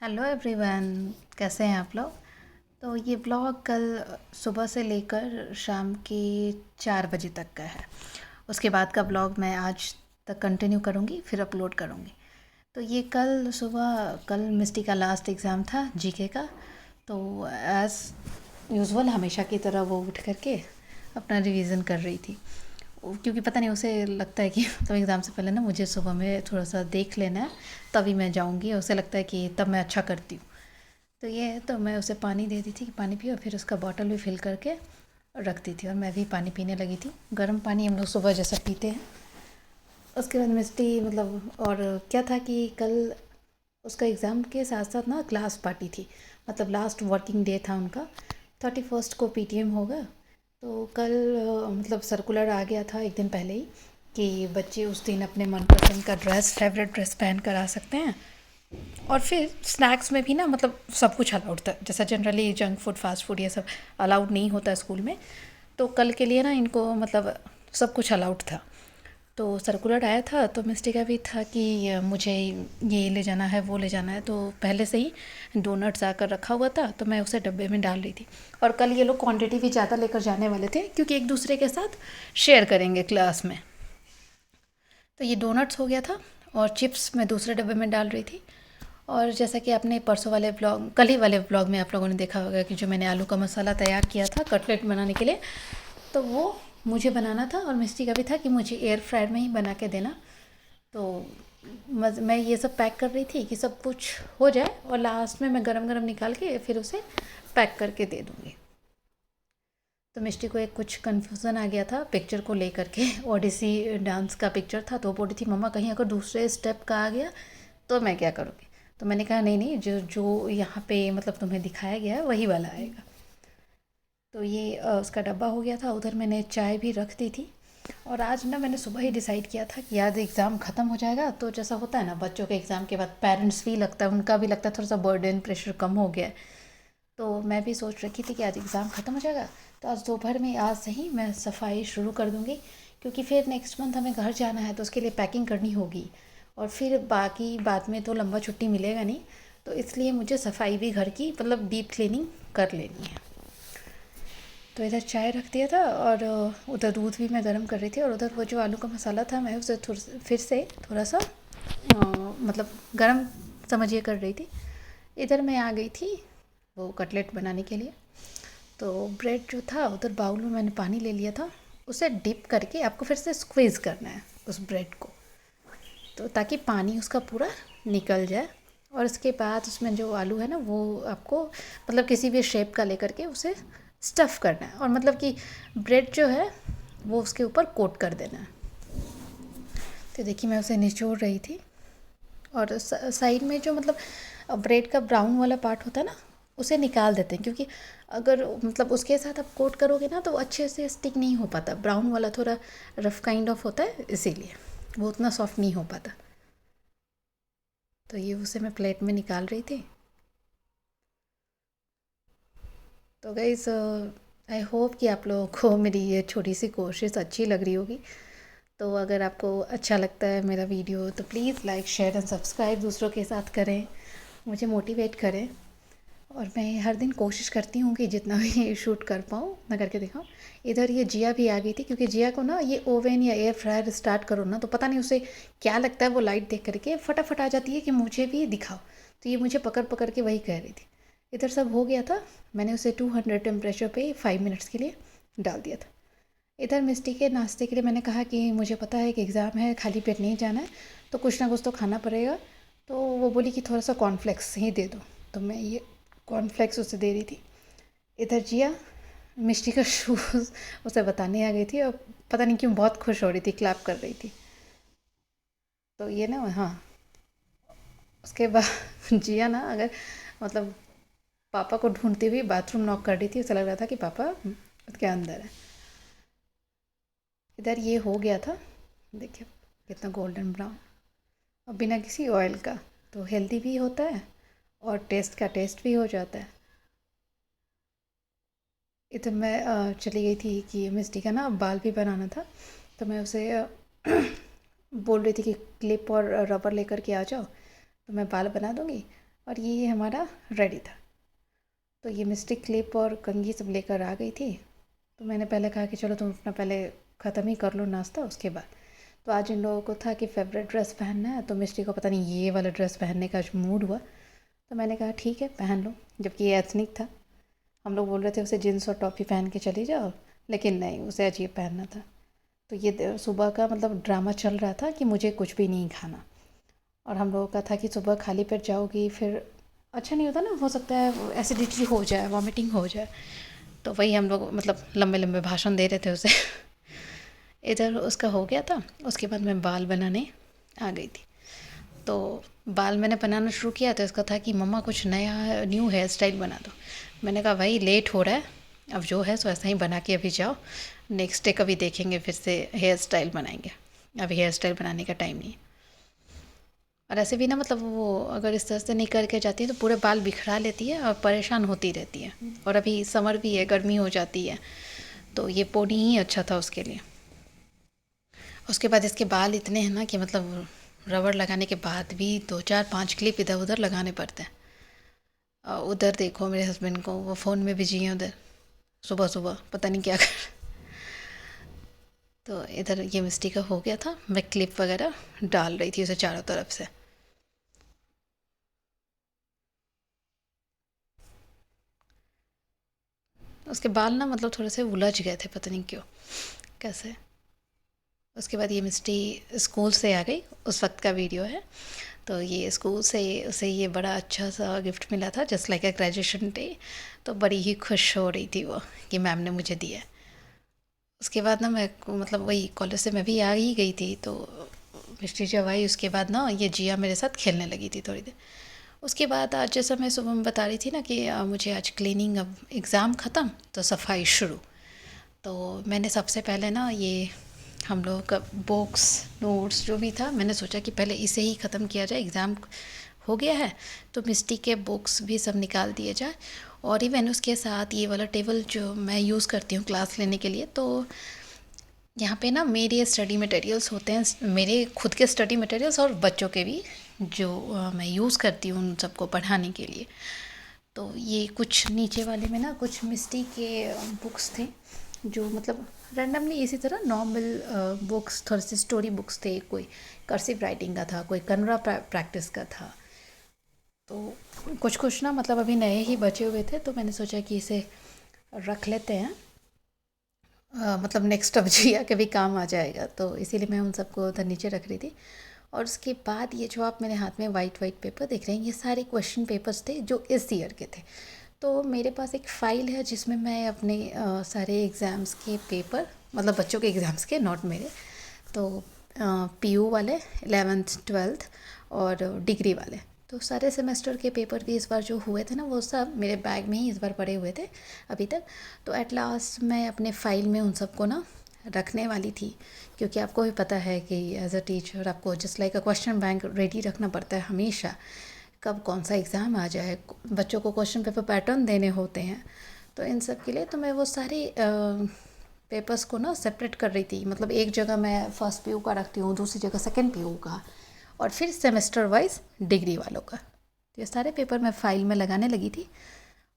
Hello everyone. कैसे हैं आप लोग। तो ये ब्लॉग कल सुबह से लेकर शाम के 4 बजे तक का है। उसके बाद का ब्लॉग मैं आज तक कंटिन्यू करूँगी, फिर अपलोड करूँगी। तो ये कल मिस्टी का लास्ट एग्ज़ाम था जीके का। तो एज़ यूजुअल हमेशा की तरह वो उठ करके अपना रिवीजन कर रही थी। क्योंकि पता नहीं उसे लगता है कि तो एग्ज़ाम से पहले ना मुझे सुबह में थोड़ा सा देख लेना है, तभी मैं जाऊँगी। उसे लगता है कि तब मैं अच्छा करती हूँ। तो ये है, तो मैं उसे पानी दे दी थी कि पानी पियो, फिर उसका बॉटल भी फिल करके रखती थी और मैं भी पानी पीने लगी थी। गर्म पानी हम लोग सुबह जैसा पीते हैं। उसके बाद मिस्टी मतलब और क्या था कि कल उसका एग्ज़ाम के साथ साथ ना क्लास पार्टी थी। मतलब लास्ट वर्किंग डे था उनका। 31 को पीटीएम होगा। तो कल मतलब सर्कुलर आ गया था एक दिन पहले ही कि बच्चे उस दिन अपने मनपसंद का ड्रेस, फेवरेट ड्रेस पहन कर आ सकते हैं। और फिर स्नैक्स में भी ना मतलब सब कुछ अलाउड था। जैसा generally junk food, fast food ये सब अलाउड नहीं होता स्कूल में। तो कल के लिए ना इनको मतलब सब कुछ अलाउड था। तो सर्कुलर आया था तो मिस्टी का भी था कि मुझे ये ले जाना है, वो ले जाना है। तो पहले से ही डोनट्स आकर रखा हुआ था, तो मैं उसे डब्बे में डाल रही थी। और कल ये लोग क्वांटिटी भी ज़्यादा लेकर जाने वाले थे क्योंकि एक दूसरे के साथ शेयर करेंगे क्लास में। तो ये डोनट्स हो गया था और चिप्स मैं दूसरे डब्बे में डाल रही थी। और जैसा कि आपने परसों वाले ब्लॉग, कल ही वाले ब्लॉग में आप लोगों ने देखा होगा कि जो मैंने आलू का मसाला तैयार किया था कटलेट बनाने के लिए, तो वो मुझे बनाना था और मिस्टी का भी था कि मुझे एयर फ्रायर में ही बना के देना। तो मैं ये सब पैक कर रही थी कि सब कुछ हो जाए और लास्ट में मैं गरम गरम निकाल के फिर उसे पैक करके दे दूँगी। तो मिष्टी को एक कुछ कन्फ्यूज़न आ गया था पिक्चर को लेकर के। ओडिसी डांस का पिक्चर था तो वो बोल रही थी मम्मा कहीं अगर दूसरे स्टेप का आ गया तो मैं क्या करूँगी। तो मैंने कहा नहीं नहीं, जो जो यहाँ पे मतलब तुम्हें दिखाया गया है वही वाला आएगा। तो ये उसका डब्बा हो गया था। उधर मैंने चाय भी रख दी थी। और आज ना मैंने सुबह ही डिसाइड किया था कि आज एग्ज़ाम ख़त्म हो जाएगा तो जैसा होता है ना बच्चों के एग्ज़ाम के बाद पेरेंट्स भी लगता है, उनका भी लगता है थोड़ा सा बर्डन प्रेशर कम हो गया है। तो मैं भी सोच रखी थी कि आज एग्ज़ाम ख़त्म हो जाएगा तो आज दोपहर में आज से ही मैं सफाई शुरू कर दूँगी। क्योंकि फिर नेक्स्ट मंथ हमें घर जाना है तो उसके लिए पैकिंग करनी होगी। और फिर बाकी बाद में तो लंबा छुट्टी मिलेगा नहीं। तो इसलिए मुझे सफाई भी घर की मतलब डीप क्लीनिंग कर लेनी है। तो इधर चाय रख दिया था और उधर दूध भी मैं गर्म कर रही थी। और उधर वो जो आलू का मसाला था मैं उसे फिर से थोड़ा सा मतलब गर्म समझिए कर रही थी। इधर मैं आ गई थी वो कटलेट बनाने के लिए। तो ब्रेड जो था उधर बाउल में मैंने पानी ले लिया था। उसे डिप करके आपको फिर से स्क्वीज़ करना है उस ब्रेड को, तो ताकि पानी उसका पूरा निकल जाए। और उसके बाद उसमें जो आलू है ना वो आपको मतलब किसी भी शेप का लेकर के उसे स्टफ़ करना है। और मतलब कि ब्रेड जो है वो उसके ऊपर कोट कर देना है। तो देखिए मैं उसे निचोड़ रही थी। और साइड में जो मतलब ब्रेड का ब्राउन वाला पार्ट होता है ना उसे निकाल देते हैं। क्योंकि अगर मतलब उसके साथ आप कोट करोगे ना तो अच्छे से स्टिक नहीं हो पाता। ब्राउन वाला थोड़ा रफ़ काइंड ऑफ होता है, इसीलिए वो उतना सॉफ्ट नहीं हो पाता। तो ये उसे मैं प्लेट में निकाल रही थी। तो गाइज़ आई होप कि आप लोगों को मेरी ये छोटी सी कोशिश अच्छी लग रही होगी। तो अगर आपको अच्छा लगता है मेरा वीडियो तो please like share and subscribe दूसरों के साथ करें, मुझे मोटिवेट करें। और मैं हर दिन कोशिश करती हूँ कि जितना भी शूट कर पाऊँ उतना करके दिखाऊँ। इधर ये जिया भी आ गई थी क्योंकि जिया को ना ये ओवन या एयर फ्रायर स्टार्ट करो ना तो पता नहीं उसे क्या लगता है, वो लाइट देख करके फटाफट आ जाती है कि मुझे भी दिखाओ। तो ये मुझे पकड़ पकड़ के वही कह रही थी। इधर सब हो गया था। मैंने उसे 200 टेम्परेचर पे 5 मिनट्स के लिए डाल दिया था। इधर मिस्टी के नाश्ते के लिए मैंने कहा कि मुझे पता है कि एग्ज़ाम है, खाली पेट नहीं जाना है, तो कुछ ना कुछ तो खाना पड़ेगा। तो वो बोली कि थोड़ा सा कॉर्नफ्लेक्स ही दे दो। तो मैं ये कॉर्नफ्लेक्स उसे दे रही थी। इधर जिया मिस्टी का शूज़ उसे बताने आ गई थी और पता नहीं क्यों बहुत खुश हो रही थी, क्लैप कर रही थी। तो ये ना हाँ, उसके बाद जिया ना अगर मतलब पापा को ढूंढती हुई बाथरूम नॉक कर रही थी। उसे लग रहा था कि पापा उसके अंदर है। इधर ये हो गया था। देखिए कितना गोल्डन ब्राउन और बिना किसी ऑयल का, तो हेल्दी भी होता है और टेस्ट का टेस्ट भी हो जाता है। इधर मैं चली गई थी कि मिस्टी का ना बाल भी बनाना था। तो मैं उसे बोल रही थी कि क्लिप और रबर लेकर के आ जाओ तो मैं बाल बना दूँगी। और ये हमारा रेडी था। तो ये मिस्टिक क्लिप और कंघी सब लेकर आ गई थी। तो मैंने पहले कहा कि चलो तुम अपना पहले ख़त्म ही कर लो नाश्ता, उसके बाद। तो आज इन लोगों को था कि फेवरेट ड्रेस पहनना है, तो मिस्टी को पता नहीं ये वाला ड्रेस पहनने का आज मूड हुआ। तो मैंने कहा ठीक है पहन लो, जबकि ये एथनिक था। हम लोग बोल रहे थे उसे जीन्स और टॉपी पहन के चली जाओ, लेकिन नहीं, उसे अजीब पहनना था। तो ये सुबह का मतलब ड्रामा चल रहा था कि मुझे कुछ भी नहीं खाना। और हम लोगों का था कि सुबह खाली पेट जाओगी फिर अच्छा नहीं होता ना, हो सकता है एसिडिटी हो जाए, वॉमिटिंग हो जाए। तो वही हम लोग मतलब लंबे लंबे भाषण दे रहे थे उसे। इधर उसका हो गया था। उसके बाद मैं बाल बनाने आ गई थी। तो बाल मैंने बनाना शुरू किया तो इसका था कि मम्मा कुछ नया न्यू हेयर स्टाइल बना दो। मैंने कहा भाई लेट हो रहा है, अब जो है सो ऐसा ही बना के अभी जाओ, नेक्स्ट डे कभी देखेंगे फिर से हेयर स्टाइल बनाएंगे, अभी हेयर स्टाइल बनाने का टाइम नहीं है। और ऐसे भी ना मतलब वो अगर इस तरह से नहीं करके जाती है तो पूरे बाल बिखरा लेती है और परेशान होती रहती है। और अभी समर भी है, गर्मी हो जाती है, तो ये पोनी ही अच्छा था उसके लिए। उसके बाद इसके बाल इतने हैं ना कि मतलब रबड़ लगाने के बाद भी 2 4 5 क्लिप इधर उधर लगाने पड़ते हैं। उधर देखो मेरे हस्बैंड को, वो फ़ोन में बिजी हैं उधर, सुबह सुबह पता नहीं क्या कर। तो इधर ये मिस्टी का हो गया था, मैं क्लिप वगैरह डाल रही थी उसे चारों तरफ से। उसके बाल ना मतलब थोड़े से उलझ गए थे, पता नहीं क्यों, कैसे। उसके बाद ये मिस्टी स्कूल से आ गई, उस वक्त का वीडियो है। तो ये स्कूल से उसे ये बड़ा अच्छा सा गिफ्ट मिला था, जस्ट लाइक अ ग्रेजुएशन डे। तो बड़ी ही खुश हो रही थी वो कि मैम ने मुझे दिया है। उसके बाद ना मैं मतलब वही कॉलेज से मैं भी आ ही गई थी। तो मिस्टी जब आई उसके बाद ना ये जिया मेरे साथ खेलने लगी थी थोड़ी देर। उसके बाद आज जैसा मैं सुबह में बता रही थी ना कि मुझे आज क्लीनिंग, अब एग्ज़ाम ख़त्म तो सफाई शुरू। तो मैंने सबसे पहले ना ये हम लोगों का बुक्स नोट्स जो भी था, मैंने सोचा कि पहले इसे ही ख़त्म किया जाए, एग्ज़ाम हो गया है तो मिस्टी के बुक्स भी सब निकाल दिए जाए। और इवन उसके साथ ये वाला टेबल जो मैं यूज़ करती हूँ क्लास लेने के लिए, तो यहाँ पे ना मेरे स्टडी मटेरियल्स होते हैं, मेरे खुद के स्टडी मटेरियल्स और बच्चों के भी, जो मैं यूज़ करती हूँ उन सबको पढ़ाने के लिए। तो ये कुछ नीचे वाले में ना कुछ मिस्टी के बुक्स थे, जो मतलब रैंडमली इसी तरह नॉर्मल बुक्स, थोड़े से स्टोरी बुक्स थे, कोई कर्सिव राइटिंग का था, कोई कन्नड़ा प्रैक्टिस का था। तो कुछ कुछ ना मतलब अभी नए ही बचे हुए थे, तो मैंने सोचा कि इसे रख लेते हैं, मतलब नेक्स्ट अब जिया के भी काम आ जाएगा, तो इसीलिए मैं उन सबको उधर नीचे रख रही थी। और उसके बाद ये जो आप मेरे हाथ में वाइट वाइट पेपर देख रहे हैं, ये सारे क्वेश्चन पेपर्स थे जो इस ईयर के थे। तो मेरे पास एक फ़ाइल है जिसमें मैं अपने सारे एग्ज़ाम्स के पेपर, मतलब बच्चों के एग्ज़ाम्स के, नॉट मेरे। तो पीयू वाले 11th 12th और डिग्री वाले, तो सारे सेमेस्टर के पेपर भी इस बार जो हुए थे ना, वो सब मेरे बैग में ही इस बार पड़े हुए थे अभी तक। तो एट लास्ट मैं अपने फ़ाइल में उन सबको ना रखने वाली थी, क्योंकि आपको भी पता है कि एज अ टीचर आपको just like a question bank ready रखना पड़ता है हमेशा, कब कौन सा एग्ज़ाम आ जाए, बच्चों को क्वेश्चन पेपर पैटर्न देने होते हैं। तो इन सब के लिए तो मैं वो सारे पेपर्स को ना सेपरेट कर रही थी, मतलब एक जगह मैं फर्स्ट पीयू का रखती हूँ, दूसरी जगह सेकंड पीयू का, और फिर सेमेस्टर वाइज डिग्री वालों का। तो ये सारे पेपर मैं फ़ाइल में लगाने लगी थी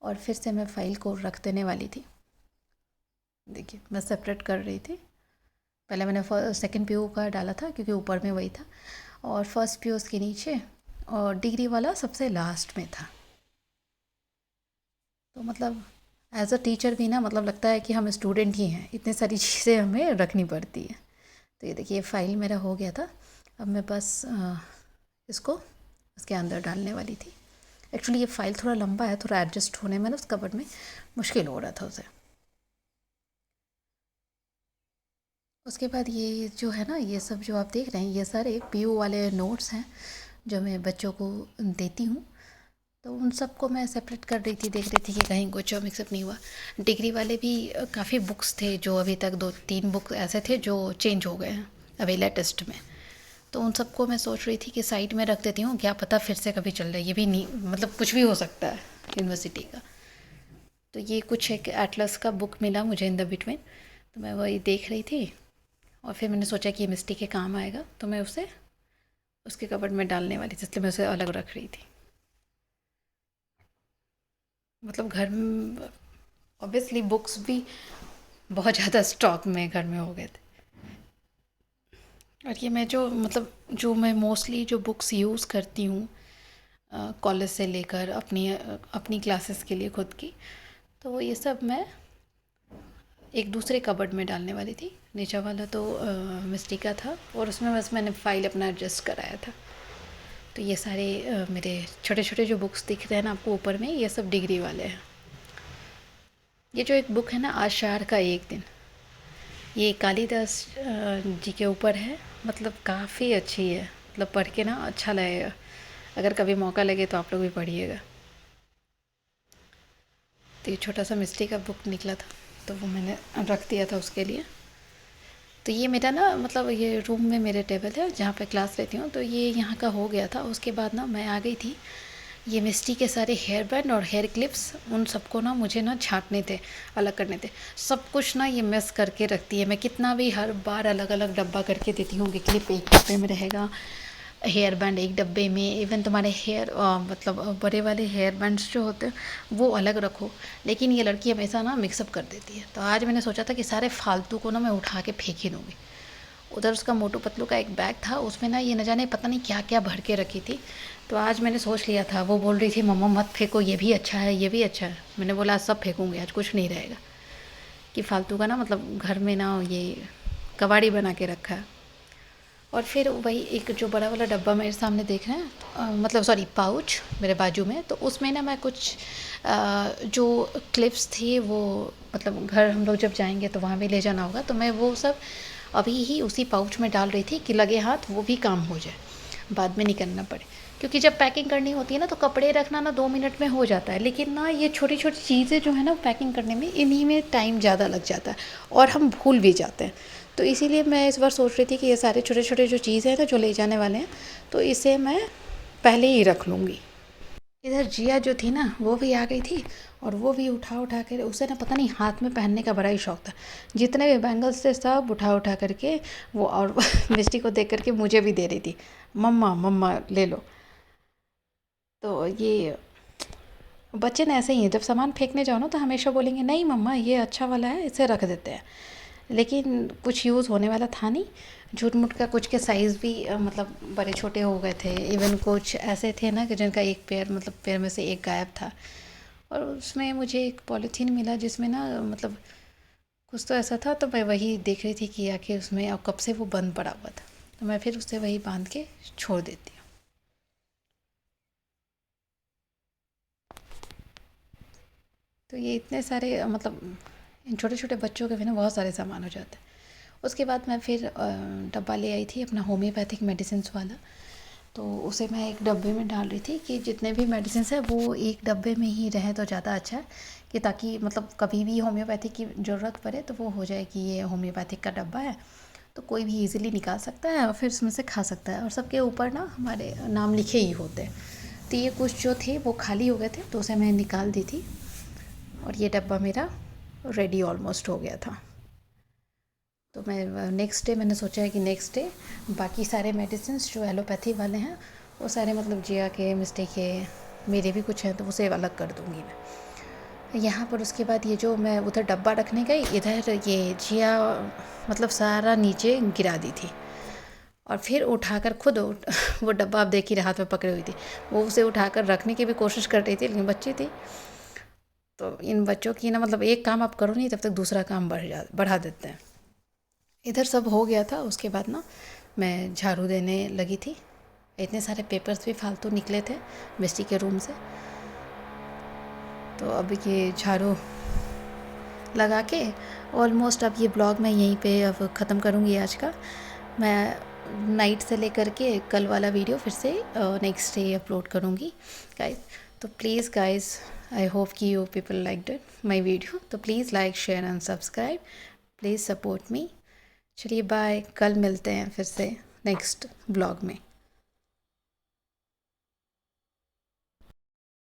और फिर से मैं फ़ाइल को रख देने वाली थी। देखिए मैं सेपरेट कर रही थी। पहले मैंने सेकंड पीयू का डाला था क्योंकि ऊपर में वही था, और फर्स्ट पीयू उसके नीचे, और डिग्री वाला सबसे लास्ट में था। तो मतलब एज अ टीचर भी ना मतलब लगता है कि हम स्टूडेंट ही हैं, इतनी सारी चीज़ें हमें रखनी पड़ती है। तो ये देखिए फ़ाइल मेरा हो गया था। अब मैं बस इसको उसके अंदर डालने वाली थी। एक्चुअली ये फ़ाइल थोड़ा लंबा है, थोड़ा एडजस्ट होने में ना उस कबर्ड में मुश्किल हो रहा था उसे। उसके बाद ये जो है ना, ये सब जो आप देख रहे हैं ये सारे पीयू वाले नोट्स हैं जो मैं बच्चों को देती हूँ। तो उन सबको मैं सेपरेट कर रही थी, देख रही थी कि कहीं कुछ मिक्सअप नहीं हुआ। डिग्री वाले भी काफ़ी बुक्स थे जो अभी तक 2 3 बुक ऐसे थे जो चेंज हो गए हैं अभी लेटेस्ट में। तो उन सबको मैं सोच रही थी कि साइड में रख देती हूँ, क्या पता फिर से कभी चल रहा है, ये भी नहीं मतलब कुछ भी हो सकता है यूनिवर्सिटी का। तो ये कुछ एक एटलस का बुक मिला मुझे इन द बिटवीन, तो मैं वही देख रही थी। और फिर मैंने सोचा कि ये मिस्टी के काम आएगा, तो मैं उसे उसके कबर्ड में डालने वाली थी, इसलिए मैं उसे अलग रख रही थी। मतलब घर में ऑब्वियसली बुक्स भी बहुत ज़्यादा स्टॉक में घर में हो गए थे। और ये मैं जो मतलब जो मैं मोस्टली जो बुक्स यूज़ करती हूँ कॉलेज से लेकर अपनी क्लासेस के लिए खुद की, तो वो ये सब मैं एक दूसरे कबर्ड में डालने वाली थी। नीचे वाला तो मिस्टी का था और उसमें बस मैंने फ़ाइल अपना एडजस्ट कराया था। तो ये सारे मेरे छोटे छोटे जो बुक्स दिख रहे हैं ना आपको ऊपर में, ये सब डिग्री वाले हैं। ये जो एक बुक है ना, आषाढ़ का एक दिन, ये कालिदास जी के ऊपर है। मतलब काफ़ी अच्छी है, मतलब पढ़ के ना अच्छा लगेगा। अगर कभी मौका लगे तो आप लोग भी पढ़िएगा। तो ये छोटा सा मिस्टी का बुक निकला था, तो वो मैंने रख दिया था उसके लिए। तो ये मेरा ना मतलब ये रूम में मेरे टेबल है जहाँ पे क्लास लेती हूँ, तो ये यहाँ का हो गया था। उसके बाद ना मैं आ गई थी, ये मिस्टी के सारे हेयर बैंड और हेयर क्लिप्स, उन सबको ना मुझे ना छांटने थे, अलग करने थे। सब कुछ ना ये मिस करके रखती है। मैं कितना भी हर बार अलग अलग डब्बा करके देती हूँ कि क्लिप एक डब्बे में रहेगा, हेयर बैंड एक डब्बे में, इवन तुम्हारे हेयर मतलब बड़े वाले हेयर बैंड्स जो होते हैं वो अलग रखो। लेकिन ये लड़की हमेशा ना मिक्सअप कर देती है। तो आज मैंने सोचा था कि सारे फालतू को ना मैं उठा के फेंक ही दूँगी। उधर उसका मोटू पतलू का एक बैग था, उसमें ना ये न जाने पता नहीं क्या क्या भर के रखी थी। तो आज मैंने सोच लिया था, वो बोल रही थी मम्मा मत फेंको, ये भी अच्छा है, ये भी अच्छा है। मैंने बोला आज सब फेंकूँगी, आज कुछ नहीं रहेगा। कि फालतू का ना मतलब घर में ना ये कबाड़ी बना के रखा है। और फिर वही एक जो बड़ा वाला डब्बा मेरे सामने देख रहे हैं, मतलब सॉरी पाउच मेरे बाजू में, तो उसमें ना मैं कुछ जो क्लिप्स थी वो मतलब घर हम लोग जब जाएंगे तो वहाँ भी ले जाना होगा, तो मैं वो सब अभी ही उसी पाउच में डाल रही थी कि लगे हाथ वो भी काम हो जाए, बाद में नहीं करना पड़े। क्योंकि जब पैकिंग करनी होती है ना तो कपड़े रखना ना 2 मिनट में हो जाता है, लेकिन ना ये छोटी छोटी चीज़ें जो है ना पैकिंग करने में, इन्हीं में टाइम ज़्यादा लग जाता है और हम भूल भी जाते हैं। तो इसीलिए मैं इस बार सोच रही थी कि ये सारे छोटे छोटे जो चीज़ हैं ना जो ले जाने वाले हैं, तो इसे मैं पहले ही रख लूँगी। इधर जिया जो थी ना वो भी आ गई थी, और वो भी उठा उठा कर, उसे ना पता नहीं हाथ में पहनने का बड़ा ही शौक था। जितने भी बैंगल्स थे सब उठा उठा करके वो, और मिस्टी को देख करके मुझे भी दे रही थी, मम्मा मम्मा ले लो। तो ये बच्चे ना ऐसे ही हैं, जब सामान फेंकने जाओ ना तो हमेशा बोलेंगे नहीं मम्मा ये अच्छा वाला है, इसे रख देते हैं। लेकिन कुछ यूज़ होने वाला था नहीं। झूठ मूठ का कुछ के साइज़ भी मतलब बड़े छोटे हो गए थे। इवन कुछ ऐसे थे ना कि जिनका एक पैर, मतलब पैर में से एक गायब था। और उसमें मुझे एक पॉलीथीन मिला जिसमें ना मतलब कुछ तो ऐसा था, तो मैं वही देख रही थी कि आखिर उसमें अब कब से वो बंद पड़ा हुआ था, तो मैं फिर उससे वही बांध के छोड़ देती हूँ। तो ये इतने सारे मतलब इन छोटे छोटे बच्चों के भी ना बहुत सारे सामान हो जाते हैं। उसके बाद मैं फिर डब्बा ले आई थी अपना होम्योपैथिक मेडिसिन वाला। तो उसे मैं एक डब्बे में डाल रही थी कि जितने भी मेडिसिन है वो एक डब्बे में ही रहें तो ज़्यादा अच्छा है, कि ताकि मतलब कभी भी होम्योपैथिक की ज़रूरत पड़े तो वो हो जाए कि ये होम्योपैथिक का डब्बा है, तो कोई भी इजीली निकाल सकता है और फिर उसमें से खा सकता है। और सबके ऊपर ना हमारे नाम लिखे ही होते हैं। तो ये कुछ जो थे वो खाली हो गए थे, तो उसे मैं निकाल दी थी, और ये डब्बा मेरा रेडी ऑलमोस्ट हो गया था। तो मैं नेक्स्ट डे मैंने सोचा है कि नेक्स्ट डे बाकी सारे मेडिसिन जो एलोपैथी वाले हैं वो सारे, मतलब जिया के, मिस्टेक के, मेरे भी कुछ हैं, तो उसे अलग कर दूँगी मैं यहाँ पर। उसके बाद ये जो मैं उधर डब्बा रखने गई, इधर ये जिया मतलब सारा नीचे गिरा दी थी, और फिर उठाकर खुद वो डब्बा आप देख ही हाथ में पकड़ी हुई थी, वो उसे उठाकर रखने की भी कोशिश कर रही थी, लेकिन बच्ची थी। तो इन बच्चों की ना मतलब एक काम आप करो नहीं तब तक दूसरा काम बढ़ा देते हैं। इधर सब हो गया था। उसके बाद ना मैं झाड़ू देने लगी थी। इतने सारे पेपर्स भी फालतू निकले थे मिस्टी के रूम से, तो अब ये झाड़ू लगा के ऑलमोस्ट अब ये ब्लॉग मैं यहीं पे अब ख़त्म करूँगी आज का। मैं नाइट से लेकर के कल वाला वीडियो फिर से नेक्स्ट डे अपलोड करूँगी गाइस। तो प्लीज़ गाइस, आई होप कि you people like my video, तो please like share and subscribe, please support me. चलिए बाय, कल मिलते हैं फिर से नेक्स्ट ब्लॉग में।